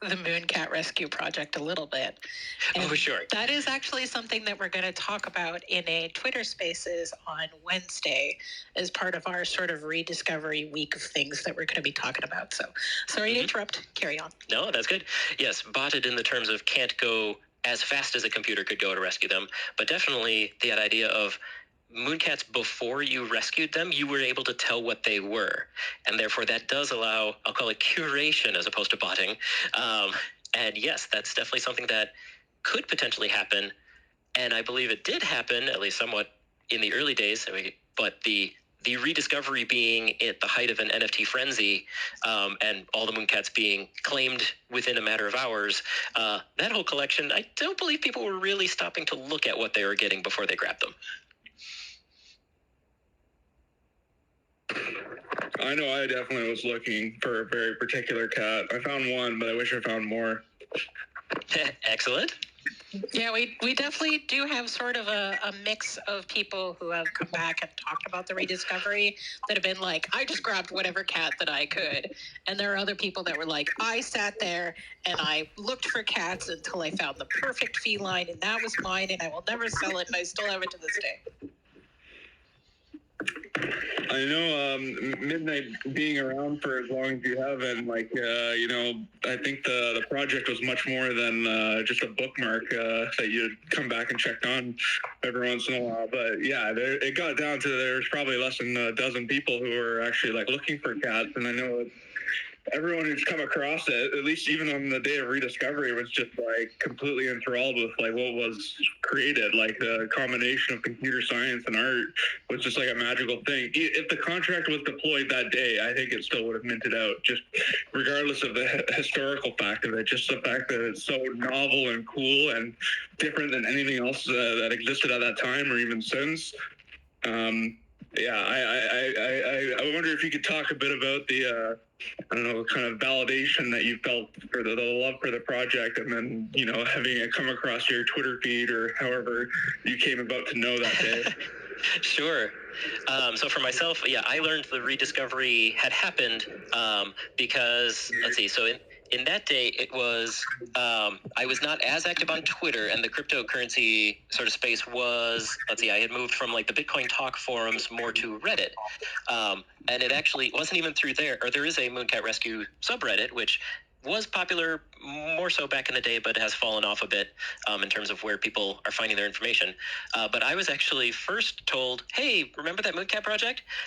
the Mooncat Rescue Project a little bit. And Oh, sure. that is actually something that we're going to talk about in a Twitter Spaces on Wednesday as part of our sort of rediscovery week of things that we're going to be talking about. So sorry to interrupt. Carry on. No, that's good. Yes, botted in the terms of can't go as fast as a computer could go to rescue them, but definitely that idea of Mooncats, before you rescued them, you were able to tell what they were. And therefore that does allow, I'll call it curation as opposed to botting. And yes, that's definitely something that could potentially happen. And I believe it did happen, at least somewhat in the early days. But the rediscovery being at the height of an NFT frenzy, and all the Mooncats being claimed within a matter of hours, that whole collection, I don't believe people were really stopping to look at what they were getting before they grabbed them. I know I definitely was looking for a very particular cat. I found one, but I wish I found more. Excellent. Yeah, we definitely do have sort of a mix of people who have come back and talked about the rediscovery that have been like, I just grabbed whatever cat that I could. And there are other people that were like, I sat there and I looked for cats until I found the perfect feline and that was mine and I will never sell it and I still have it to this day. I know Midnight being around for as long as you have, and I think the project was much more than just a bookmark that you'd come back and check on every once in a while. But yeah, it got down to there's probably less than a dozen people who were actually like looking for cats, and I know everyone who's come across it, at least even on the day of rediscovery, was just like completely enthralled with like what was created. Like the combination of computer science and art was just like a magical thing. If the contract was deployed that day, I think it still would have minted out, just regardless of the historical fact of it. Just the fact that it's so novel and cool and different than anything else that existed at that time or even since. Yeah, I wonder if you could talk a bit about the kind of validation that you felt for the love for the project, and then having it come across your Twitter feed or however you came about to know that day. Sure. So for myself, yeah, I learned the rediscovery had happened because, let's see, so in that day, it was, I was not as active on Twitter, and the cryptocurrency sort of space was, let's see, I had moved from like the Bitcoin talk forums more to Reddit. And it actually wasn't even through there, or there is a Mooncat Rescue subreddit, which was popular more so back in the day, but has fallen off a bit in terms of where people are finding their information. But I was actually first told, hey, remember that Mooncat project?